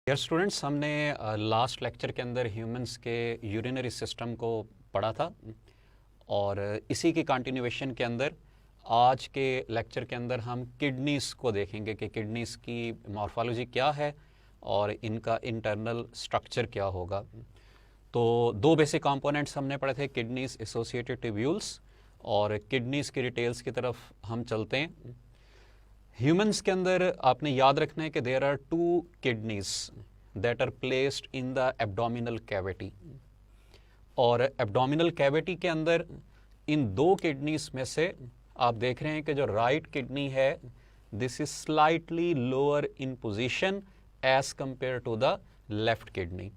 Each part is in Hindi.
डियर स्टूडेंट्स, हमने लास्ट लेक्चर के अंदर ह्यूमंस के यूरिनरी सिस्टम को पढ़ा था और इसी की कंटिन्यूएशन के अंदर आज के लेक्चर के अंदर हम किडनीज़ को देखेंगे कि किडनीज़ की मॉर्फोलॉजी क्या है और इनका इंटरनल स्ट्रक्चर क्या होगा। तो दो बेसिक कंपोनेंट्स हमने पढ़े थे, किडनीज़ एसोसिएटेड ट्यूब्यूल्स, और किडनीज़ की डिटेल्स की तरफ हम चलते हैं। ह्यूमंस के अंदर आपने याद रखना है कि there are two kidneys that are placed in the abdominal cavity, और एब्डोमिनल कैविटी के अंदर इन दो किडनीज में से आप देख रहे हैं कि जो राइट किडनी है this is slightly lower in position as compared to the left kidney.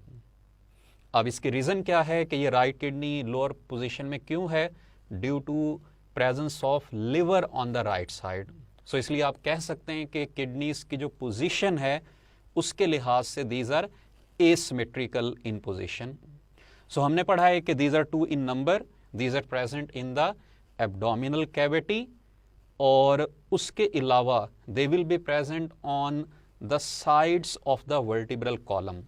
अब इसकी रीज़न क्या है कि ये राइट किडनी लोअर पोजीशन में क्यों है? Due to presence of liver on the right side. So इसलिए आप कह सकते हैं कि किडनीज की जो पोजीशन है उसके लिहाज से these are asymmetrical in position. So हमने पढ़ा है कि these are two in number, these are present in the abdominal cavity, और उसके अलावा they will be present on the sides of the vertebral column,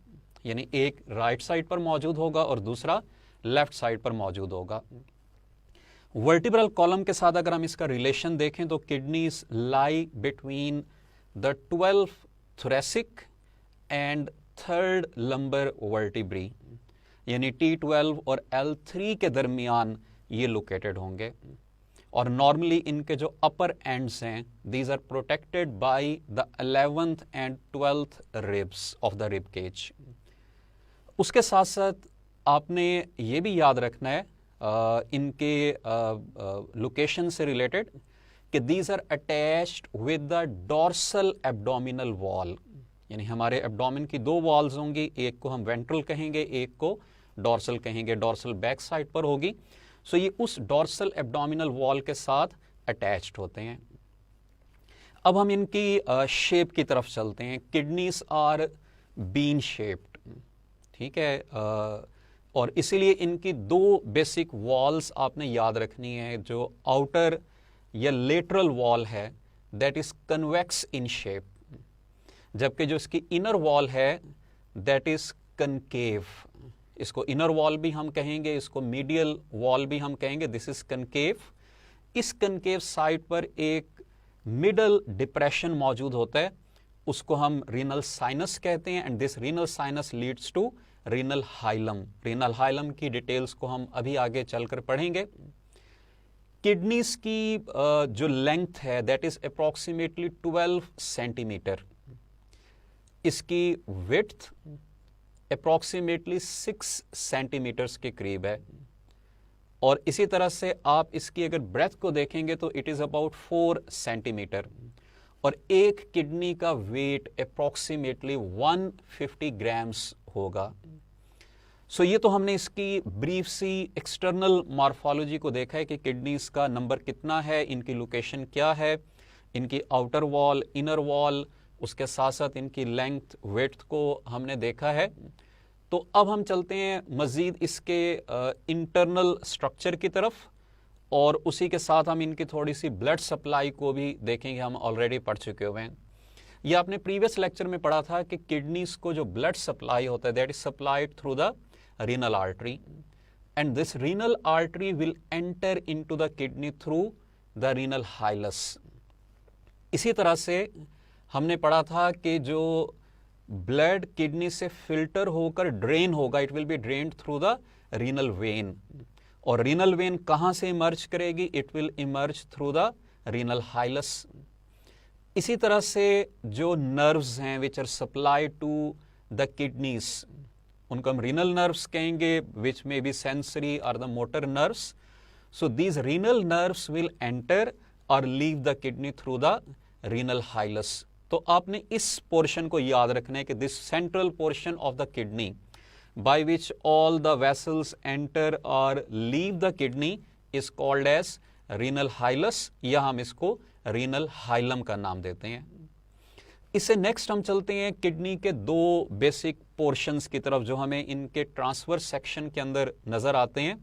यानी एक राइट साइड पर मौजूद होगा और दूसरा लेफ्ट साइड पर मौजूद होगा। वर्टिब्रल कॉलम के साथ अगर हम इसका रिलेशन देखें तो kidneys lie between the 12 thoracic and 3rd lumbar vertebrae, यानी T12 और L3 के दरमियान ये लोकेटेड होंगे। और नॉर्मली इनके जो अपर एंड्स हैं these are protected by the 11th and 12th ribs of the rib cage. उसके साथ साथ आपने ये भी याद रखना है इनके लोकेशन से रिलेटेड कि these are attached with the dorsal abdominal wall, यानी हमारे एब्डोमिन की दो वॉल्स होंगी, एक को हम वेंट्रल कहेंगे, एक को डॉर्सल कहेंगे, डॉर्सल बैक साइड पर होगी। सो ये उस डॉर्सल एब्डोमिनल वॉल के साथ अटैच्ड होते हैं। अब हम इनकी शेप की तरफ चलते हैं। किडनीज आर बीन शेप्ड, ठीक है, और इसीलिए इनकी दो बेसिक वॉल्स आपने याद रखनी है। जो आउटर या लेटरल वॉल है that is convex in shape, जबकि जो इसकी इनर वॉल है दैट इज कनकेव। इसको इनर वॉल भी हम कहेंगे, इसको मीडियल वॉल भी हम कहेंगे, दिस इज कनकेव। इस कनकेव साइड पर एक मिडल डिप्रेशन मौजूद होता है, उसको हम रीनल साइनस कहते हैं, and this renal sinus leads to renal hilum. Renal hilum की डिटेल्स को हम अभी आगे चलकर पढ़ेंगे। किडनीज की जो लेंथ है दैट इज अप्रोक्सीमेटली 12 सेंटीमीटर, इसकी विड्थ अप्रोक्सीमेटली 6 सेंटीमीटर्स के करीब है, और इसी तरह से आप इसकी अगर ब्रेथ को देखेंगे तो इट इज अबाउट 4 सेंटीमीटर, और एक किडनी का वेट अप्रोक्सीमेटली 150 ग्राम्स होगा। सो ये तो हमने इसकी ब्रीफ सी एक्सटर्नल मॉर्फोलॉजी को देखा है कि किडनीज का नंबर कितना है, इनकी लोकेशन क्या है, इनकी आउटर वॉल, इनर वॉल, उसके साथ साथ इनकी लेंथ, विड्थ को हमने देखा है। तो अब हम चलते हैं मजीद इसके इंटरनल स्ट्रक्चर की तरफ, और उसी के साथ हम इनकी थोड़ी सी ब्लड सप्लाई को भी देखेंगे। हम ऑलरेडी पढ़ चुके हुए हैं। ये आपने प्रीवियस लेक्चर में पढ़ा था कि किडनीज को जो ब्लड सप्लाई होता है that is supplied through the renal artery, and this renal artery will enter into the kidney through the renal hilus. इसी तरह से हमने पढ़ा था कि जो ब्लड किडनी से फिल्टर होकर ड्रेन होगा, it will be drained through the renal vein, और रीनल वेन कहाँ से इमर्ज करेगी? It will emerge through the renal hilus. इसी तरह से जो नर्व्स हैं which are supplied to the kidneys, उनको हम रीनल नर्व्स कहेंगे, विच में बी सेंसरी और the motor nerves. So these renal nerves will enter और leave the kidney through the renal hilus. तो आपने इस पोर्शन को याद रखना है कि this central portion of the kidney by which all the vessels enter और leave the kidney is called as renal hilus, या हम इसको रीनल हाइलम का नाम देते हैं। इससे नेक्स्ट हम चलते हैं किडनी के दो बेसिक पोर्शंस की तरफ जो हमें इनके ट्रांसवर्स सेक्शन के अंदर नजर आते हैं।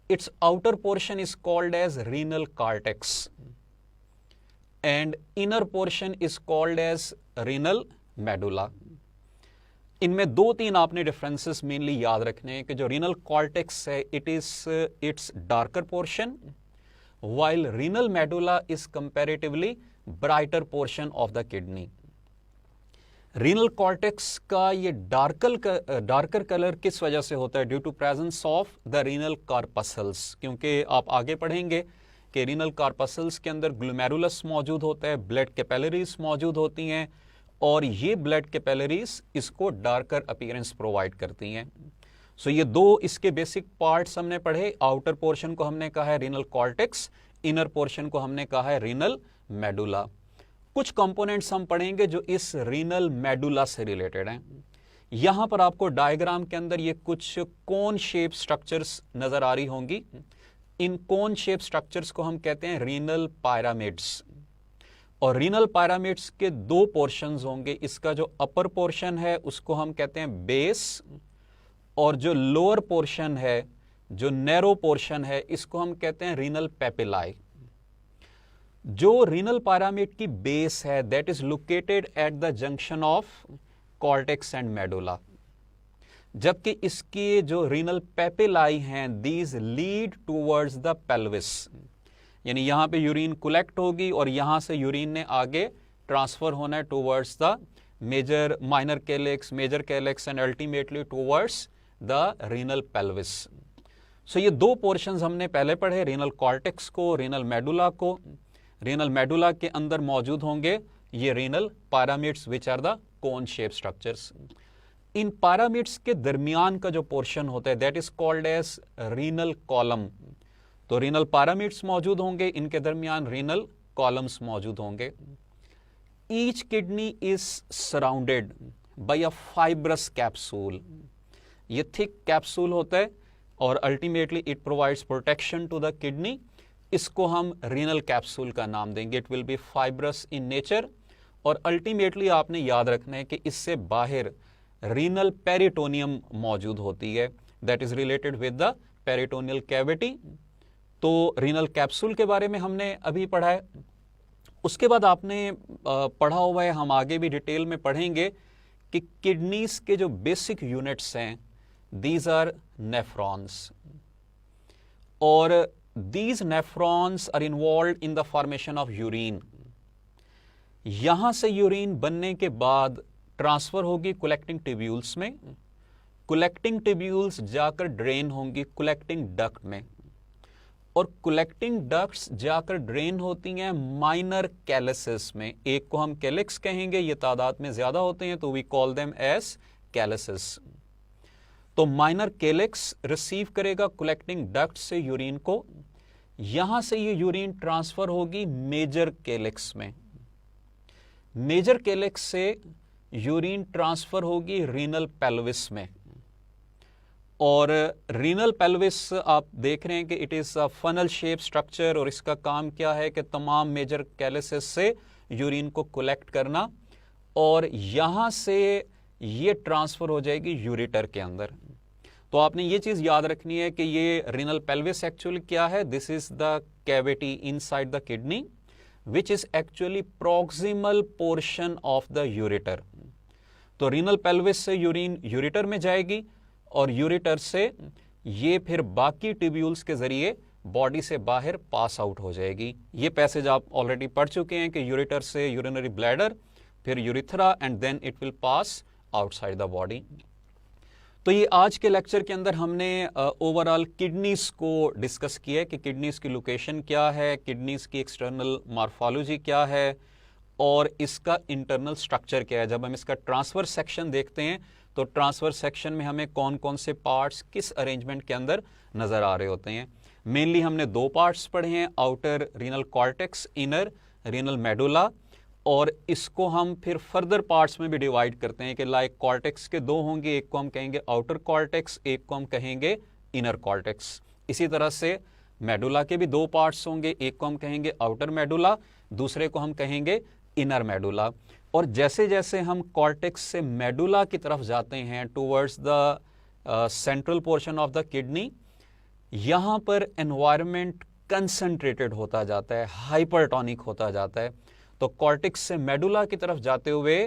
Its outer portion is called as renal cortex and inner portion is called as renal medulla. इनमें दो तीन आपने डिफरेंसेस मेनली याद रखने हैं कि जो रीनल कॉर्टेक्स है it is it's darker portion, while renal medulla is comparatively brighter portion of the kidney. Renal cortex का ये डार्कर कलर किस वजह से होता है? Due to presence of the renal corpuscles, क्योंकि आप आगे पढ़ेंगे कि रीनल कार्पसल्स के अंदर ग्लोमेरुलस मौजूद होता है, ब्लड कैपिलरीज मौजूद होती हैं और ये ब्लड कैपिलरीज इसको डार्कर अपीयरेंस प्रोवाइड करती हैं। सो ये दो इसके बेसिक पार्ट्स हमने पढ़े। आउटर पोर्शन को हमने कहा है रीनल कॉर्टेक्स, इनर पोर्शन को हमने कहा है रीनल मेडुला। कुछ कंपोनेंट्स हम पढ़ेंगे जो इस रीनल मेडुला से रिलेटेड हैं। यहां पर आपको डायग्राम के अंदर ये कुछ कोन शेप स्ट्रक्चर्स नजर आ रही होंगी। इन कोन शेप स्ट्रक्चर्स को हम कहते हैं रीनल पायरामिड्स। और रीनल पायरामिड्स के दो पोर्शंस होंगे। इसका जो अपर पोर्शन है उसको हम कहते हैं बेस, और जो लोअर पोर्शन है, जो नैरो पोर्शन है, इसको हम कहते हैं रीनल पेपिलाई। जो रीनल पायरामिड की बेस है that is located at the junction of cortex and medulla, जबकि इसकी जो रीनल पेपिलाई हैं these lead towards the pelvis, यानी यहां पे यूरिन कलेक्ट होगी और यहां से यूरिन ने आगे ट्रांसफर होना है towards the major minor calyx, major calyx and ultimately towards the renal pelvis. So ये दो पोर्शंस हमने पहले पढ़े, रीनल कॉर्टेक्स को, रीनल मेडुला को। रीनल मेडुला के अंदर मौजूद होंगे ये renal pyramids which are the cone shape structures. इन पायरामिड्स के दरमियान का जो पोर्शन होता है that is called as renal column. तो रीनल पायरामिड्स मौजूद होंगे, इनके दरमियान रीनल कॉलम्स मौजूद होंगे। Each kidney is surrounded by a fibrous capsule. ये थिक कैप्सूल होता है और ultimately it provides protection to the kidney. इसको हम रीनल कैप्सूल का नाम देंगे। It will be fibrous in nature और अल्टीमेटली आपने याद रखना है कि इससे बाहर रीनल पेरिटोनियम मौजूद होती है that is related with the peritoneal cavity. तो रीनल कैप्सूल के बारे में हमने अभी पढ़ा है। उसके बाद आपने पढ़ा हुआ है, हम आगे भी डिटेल में पढ़ेंगे कि किडनीज के जो बेसिक यूनिट्स हैं दीज आर नेफ्रॉन्स, और these nephrons are involve in the formation of urine. यहां से यूरिन बनने के बाद ट्रांसफर होगी कलेक्टिंग ट्यूब्यूल्स में। कलेक्टिंग ट्यूब्यूल्स जाकर ड्रेन होंगी कलेक्टिंग डक्ट में, और कलेक्टिंग डक्ट्स जाकर ड्रेन होती हैं माइनर कैलिसेस में। एक को हम कैलिक्स कहेंगे, ये तादाद में ज्यादा होते हैं तो we call them as calyces. तो माइनर कैलिक्स रिसीव करेगा कलेक्टिंग डक्ट से यूरिन को। यहां से ये यूरिन ट्रांसफर होगी मेजर कैलिक्स में। मेजर कैलिक्स से यूरिन ट्रांसफर होगी रीनल पेल्विस में, और रीनल पेल्विस आप देख रहे हैं कि it is a funnel shape structure, और इसका काम क्या है कि तमाम मेजर कैलिसेस से यूरिन को कलेक्ट करना, और यहां से ये ट्रांसफर हो जाएगी यूरेटर के अंदर। तो आपने ये चीज याद रखनी है कि ये रीनल पेल्विस एक्चुअली क्या है। This is the cavity inside the kidney which is actually proximal portion of the ureter. तो रीनल पेल्विस से यूरिन यूरेटर में जाएगी और यूरेटर से ये फिर बाकी ट्यूब्यूल्स के जरिए बॉडी से बाहर पास आउट हो जाएगी। ये पैसेज आप ऑलरेडी पढ़ चुके हैं कि यूरेटर से यूरिनरी ब्लैडर, फिर urethra, and then it will pass outside the body. तो ये आज के लेक्चर के अंदर हमने ओवरऑल किडनीज को डिस्कस किया है कि किडनीज की लोकेशन क्या है, किडनीज की एक्सटर्नल मॉर्फोलॉजी क्या है और इसका इंटरनल स्ट्रक्चर क्या है। जब हम इसका ट्रांसफर सेक्शन देखते हैं तो ट्रांसफर सेक्शन में हमें कौन कौन से पार्ट्स किस अरेंजमेंट के अंदर नजर आ रहे होते हैं। मेनली हमने दो पार्ट्स पढ़े हैं, outer renal cortex, inner renal medulla, और इसको हम फिर फर्दर पार्ट्स में भी डिवाइड करते हैं कि लाइक कॉर्टेक्स के दो होंगे, एक को हम कहेंगे आउटर कॉर्टेक्स, एक को हम कहेंगे इनर कॉर्टेक्स। इसी तरह से मेडुला के भी दो पार्ट्स होंगे, एक को हम कहेंगे आउटर मेडुला, दूसरे को हम कहेंगे इनर मेडुला। और जैसे जैसे हम कॉर्टेक्स से मेडुला की तरफ जाते हैं towards the central portion of the kidney, यहां पर एनवायरनमेंट कंसंट्रेटेड होता जाता है, हाइपरटोनिक होता जाता है। तो कॉर्टेक्स से मेडुला की तरफ जाते हुए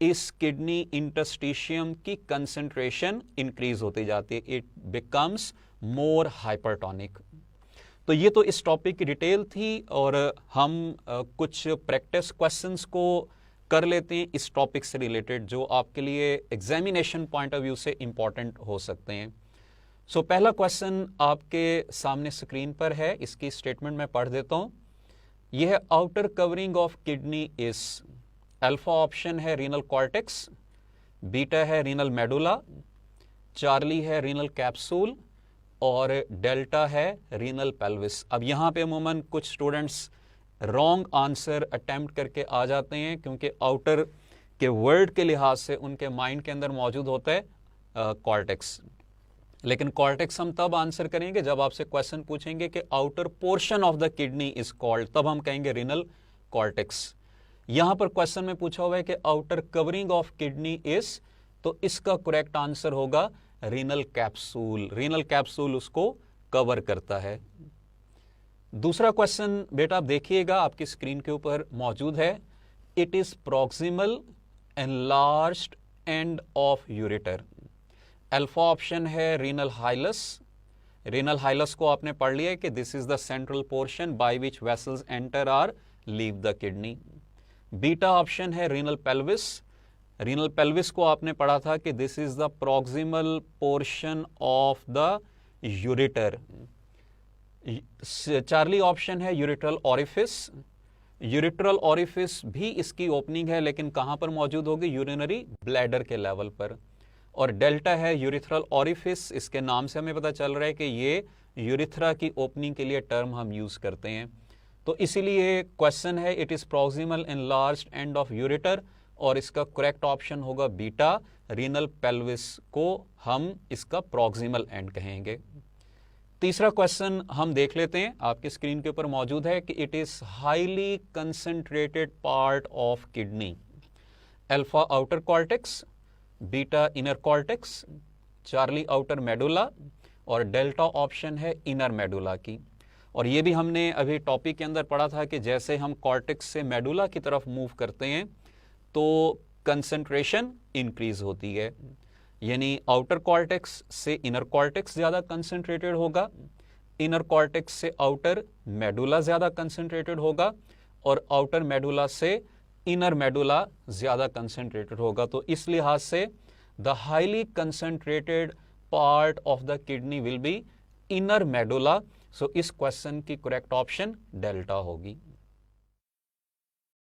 इस किडनी इंटरस्टिशियम की कंसंट्रेशन इंक्रीज होती जाती है, इट बिकम्स मोर हाइपरटोनिक। तो ये तो इस टॉपिक की डिटेल थी, और हम कुछ प्रैक्टिस क्वेश्चंस को कर लेते हैं इस टॉपिक से रिलेटेड, जो आपके लिए एग्जामिनेशन पॉइंट ऑफ व्यू से इंपॉर्टेंट हो सकते हैं। सो पहला क्वेश्चन आपके सामने स्क्रीन पर है, इसकी स्टेटमेंट मैं पढ़ देता हूं। यह है outer covering of kidney is, alpha option है रीनल कॉर्टेक्स, बीटा है रीनल मेडुला, चार्ली है रीनल कैप्सूल, और डेल्टा है रीनल पेल्विस। अब यहाँ पे अमूमन कुछ स्टूडेंट्स रॉन्ग आंसर अटेम्प्ट करके आ जाते हैं, क्योंकि आउटर के वर्ड के लिहाज से उनके माइंड के अंदर मौजूद होता है कॉर्टेक्स। लेकिन कॉर्टेक्स हम तब आंसर करेंगे जब आपसे क्वेश्चन पूछेंगे कि outer portion of the kidney is called, तब हम कहेंगे रीनल कॉर्टेक्स। यहां पर क्वेश्चन में पूछा हुआ है कि outer covering of kidney is, तो इसका करेक्ट आंसर होगा रीनल कैप्सूल। रीनल कैप्सूल उसको कवर करता है। दूसरा क्वेश्चन बेटा आप देखिएगा, आपकी स्क्रीन के ऊपर मौजूद है। It is proximal enlarged end of ureter. Alpha option है रीनल हाइलस। रीनल हाइलस को आपने पढ़ लिया है कि this is the central portion by which vessels enter or leave the kidney. Beta option है रीनल पेल्विस। रीनल पेल्विस को आपने पढ़ा था कि this is the proximal portion of the ureter. Charlie option है यूरेट्रल ऑरिफिस। यूरेट्रल ऑरिफिस भी इसकी ओपनिंग है, लेकिन कहां पर मौजूद होगी? यूरिनरी ब्लैडर के लेवल पर। और डेल्टा है यूरिथ्रल ऑरिफिस। इसके नाम से हमें पता चल रहा है कि ये यूरिथ्रा की ओपनिंग के लिए टर्म हम यूज करते हैं। तो इसीलिए क्वेश्चन है it is proximal enlarged end of ureter, और इसका करेक्ट ऑप्शन होगा बीटा। रीनल पेल्विस को हम इसका प्रॉक्सिमल एंड कहेंगे। तीसरा क्वेश्चन हम देख लेते हैं, आपकी स्क्रीन के ऊपर मौजूद है कि it is highly concentrated part of kidney. Alpha outer cortex, beta inner cortex, Charlie outer medulla, और डेल्टा ऑप्शन है इनर मेडुला की। और ये भी हमने अभी टॉपिक के अंदर पढ़ा था कि जैसे हम कॉर्टेक्स से मेडुला की तरफ मूव करते हैं तो कंसंट्रेशन इंक्रीज होती है, यानी आउटर कॉर्टेक्स से इनर कॉर्टेक्स ज्यादा कंसंट्रेटेड होगा, इनर कॉर्टेक्स से आउटर मेडुला ज्यादा कंसंट्रेटेड होगा, और आउटर मेडुला से इनर मेडुला ज्यादा कंसंट्रेटेड होगा। तो इस लिहाज से the highly concentrated part of the kidney will be inner medulla. So इस क्वेश्चन की करेक्ट ऑप्शन डेल्टा होगी।